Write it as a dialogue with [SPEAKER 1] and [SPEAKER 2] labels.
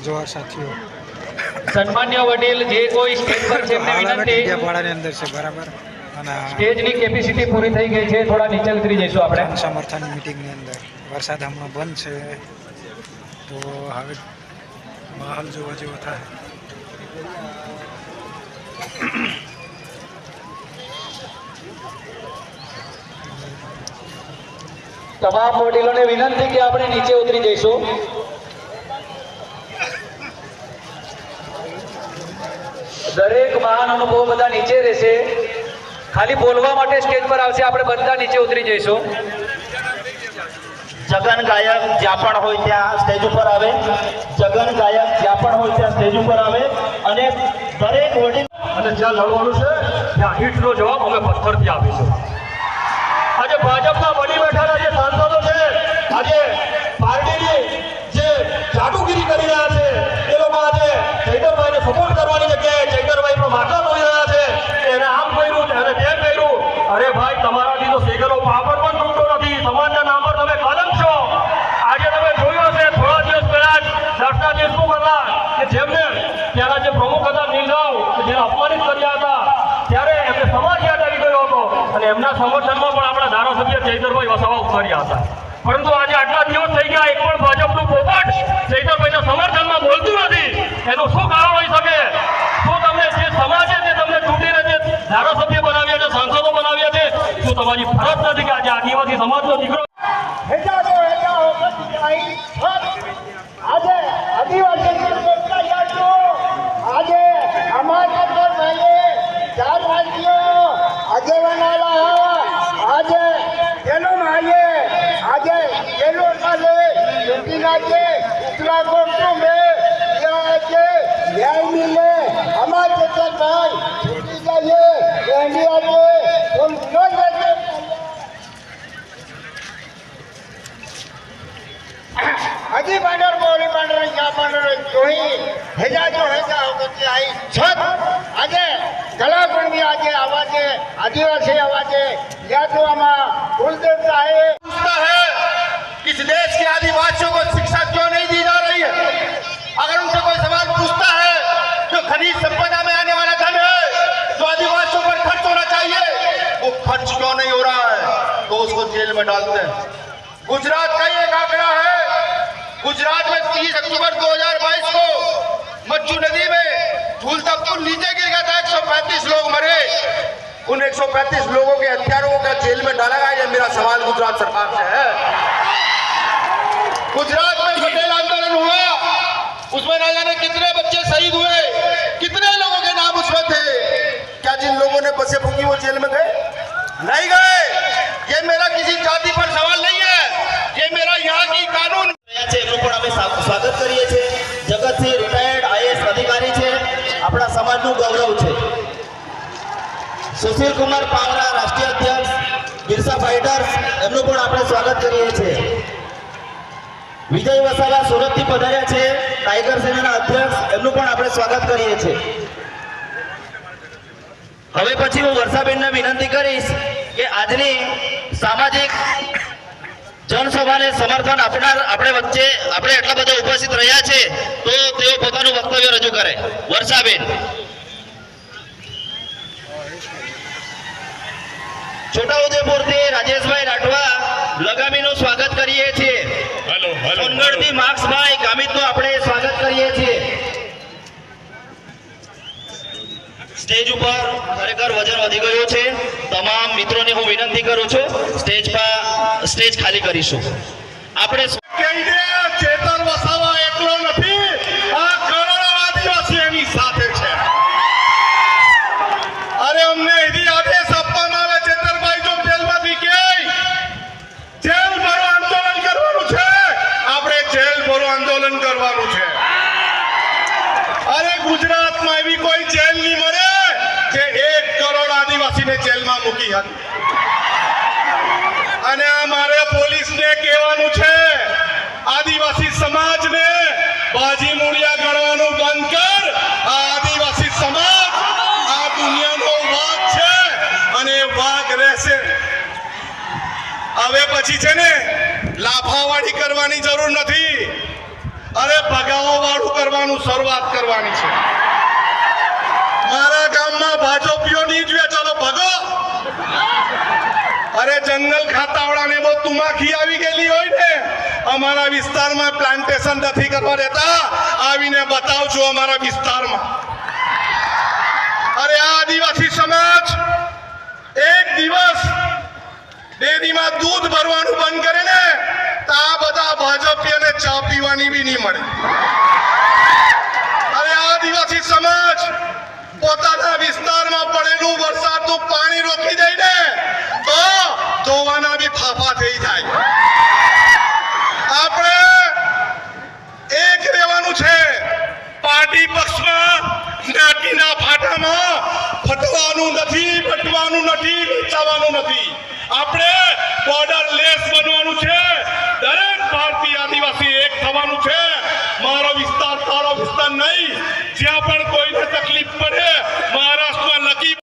[SPEAKER 1] જોવા સાથીઓ
[SPEAKER 2] સન્માન્ય વડીલ જે કોઈ સ્ટેજ પર છે એમને વિનંતી,
[SPEAKER 1] જગ્યાવાળાની અંદર છે બરાબર, અને
[SPEAKER 2] સ્ટેજની કેપેસિટી પૂરી થઈ ગઈ છે, થોડા નીચે ઉતરી જઈશું આપણે.
[SPEAKER 1] સમર્થન મિટિંગની અંદર વરસાદ હમણાં બંધ છે, તો હવે માહોલ જોવા જેવો થાય.
[SPEAKER 2] તમામ વડીલોને વિનંતી કે આપણે નીચે ઉતરી જઈશું. દરેક મહાન અનુભવો બધા નીચે રહેશે, ખાલી બોલવા માટે સ્ટેજ પર આવશે, આપણે બધા નીચે ઉતરી જઈશું.
[SPEAKER 3] જગન ગાયક જ્યાં પણ હોય ત્યાં સ્ટેજ ઉપર આવે, જગન ગાયક જ્યાં પણ હોય ત્યાં સ્ટેજ ઉપર આવે, અને દરેક વડીલ
[SPEAKER 2] અને જ્યાં લડવાનું છે ત્યાં ઈંટનો જવાબ અમે પથ્થરથી આપીશું. આજે ભાજપના બની બેઠેલા જે સાંસદો છે, આજે પાર્ટીની જે જાદુગીરી કરી રહ્યા છે, એ લોકો આજે ચૈતરભાઈને સપોર્ટ કરવાની જગ્યાએ ચૈતરભાઈનો માટલા ધોઈ રહ્યા છે. એને આમ કર્યું, એને તેમ કર્યું. અરે ભાઈ, તમારાથી તો શેકેલો પાપડ પણ તૂટતો નથી. સમાજના નામ પર તમે કલંક છો. આજે તમે જોયું હશે થોડા દિવસ પહેલા જ દર્શના દેશમુખ હતા કે જેમને ત્યાંના જે પ્રમુખ હતા નીલગાંવ, જેને અપમાનિત કર્યા હતા, ત્યારે એમને સમાજ યાદ આવી ગયો હતો અને એમના સમર્થનમાં પણ આપણા ધારાસભ્ય ચૈતરભાઈ વસાવા ઉતર્યા હતા. પરંતુ આજે આટલા દિવસ થઈ ગયા, એક પણ ભાજપનું પોપટ ચૈતરભાઈના સમર્થનમાં બોલતું નથી. એનું શું કારણ હોઈ શકે? શું તમને જે સમાજે જે તમને ચૂંટીને જે ધારાસભ્ય બનાવ્યા છે, સાંસદો બનાવ્યા છે, શું તમારી ફરજ નથી કે આજે આદિવાસી સમાજનો દીકરો
[SPEAKER 4] આજે આદિવાસી આજે અમારા ચાર વાંચીઓ આજે બનાવ્યા, આજે તેનો માગે, આજે તેનો માગે નાખે ઉત્તરાખંડ મેં આજે ન્યાય મિલે. અમારે ભાઈ છૂટી જઈએ એની આજે હજી બાંડર બોલી બાંડર ક્યાં બાંડર જોઈ હેજા જો હેજા હોતી आई छत આજે કલાકુંડ भी આજે आवाजे आदिवासी आवाजे या तो हमारा कुलदेवता है.
[SPEAKER 5] पूछता है किस देश के आदिवासियों को शिक्षा क्यों नहीं दी जा रही है? अगर उनसे कोई सवाल पूछता है जो खनिज संपदा में आने वाला धन है जो आदिवासियों पर खर्च होना चाहिए, वो खर्च क्यों नहीं हो रहा है, तो उसको जेल में डालते हैं. गुजरात का एक आंकड़ा है, गुजरात में 30 अक्टूबर 2022 को मच्चू नदी में झूलता पुल नीचे गिर गया था, 135 लोग मरे. उन 135 लोगों के हत्यारों का जेल में डाला गया. ये मेरा सवाल गुजरात सरकार से है. गुजरात में पटेल आंदोलन हुआ, उसमें ना जाने कितने बच्चे शहीद हुए, कितने लोगों के नाम उसमें थे. क्या जिन लोगों ने बसे फूकी वो जेल में गए? नहीं गए. ये मेरा किसी जाति पर सवाल नहीं है, ये मेरा यहाँ की कानून
[SPEAKER 3] એમનું પણ અમે સ્વાગત કરીએ છીએ. જગતસિંહ રિટાયર્ડ આઈએએસ અધિકારી છે, આપણા સમાજનું ગૌરવ છે. સુશીલ કુમાર પાવરા રાષ્ટ્રીય અધ્યક્ષ બિરસા ફાઇટર્સ, એમનું પણ આપણે સ્વાગત કરીએ છીએ. વિજય વસાવા સુરતથી પધાર્યા છે, ટાઈગર સેનાના અધ્યક્ષ, એમનું પણ આપણે સ્વાગત કરીએ છીએ. હવે પછી હું વર્ષાબેનને વિનંતી કરીશ કે આજની સામાજિક જનસભાને સમર્થન આપનાર આપણે વચ્ચે આપણે એટલા બધા ઉપસ્થિત રહ્યા છે, તો તેઓ પોતાનું વક્તવ્ય રજૂ કરે. વર્ષાબેન. છોટાઉદેપુરથી રાજેશભાઈ રાઠવા લગામીનું સ્વાગત કરીએ છીએ. સોનગઢથી માર્ક્સભાઈ ગામિતનું આપણે સ્વાગત કરીએ છીએ. સ્ટેજ ઉપર ખરેખર વજન વધી ગયું છે. તમામ મિત્રોને હું વિનંતી કરું છું, સ્ટેજ ખાલી કરીશું. આપણે
[SPEAKER 5] ચેતર વસાવા એકલો નથી, આ કરોડો આદિવાસી એની સાથે છે. અરે અમને એવી આદેશ આપવામાં આવે ચેતરભાઈ જો જેલમાંથી કે જેલ ભરો આંદોલન કરવાનું છે, આપણે જેલ ભરો આંદોલન કરવાનું છે. અરે ગુજરાતમાં એવી કોઈ જેલ નહીં મળે જે 1 કરોડ આદિવાસીને જેલમાં મૂકી હતી. અને આ મારે પોલીસને કહેવાનું છે, આદિવાસી સમાજને બાજી મૂળિયા ગણવાનું બંધ કર. આ આદિવાસી સમાજ આ દુનિયાનો વાઘ છે અને વાઘ રહેશે. હવે પછી છે ને લાફાવાળી કરવાની જરૂર નથી. અરે ભગાવો વાળું કરવાનું શરૂઆત કરવાની છે. મારા ગામમાં ભાજપીઓ નહીં જોઈએ, ચાલો ભગો. અરે જંગલ ખાતાવાળાને બહુ તુમાખી આવી ગયેલી હોય ને, અમારા વિસ્તારમાં પ્લાન્ટેશન નથી કરવા દેતા, આવીને બતાવજો અમારા વિસ્તારમાં. અરે આ આદિવાસી સમાજ એક દિવસ ડેરીમાં દૂધ ભરવાનું બંધ કરે ને તો આ બધા ભાજપીઓને ચા પીવાની બી નહીં મળે. અરે આદિવાસી સમાજ પોતાના વિસ્તારમાં પડેલું વરસાદનું પાણી રોકી દે ને તો ધોવાના બી ફાફા થઈ જાય. આપણે એક રહેવાનું છે. પાર્ટી પક્ષમાં જ્ઞાતિના ફાટામાં ફટવાનું નથી, ફટવાનું નથી, વેચાવાનું નથી. આપણે બોર્ડર લેસ બનવાનું છે. દરેક ભારતીય આદિવાસી એક થવાનું છે. મારો વિસ્તાર તારો વિસ્તાર નહીં. જ્યાં પણ કોઈને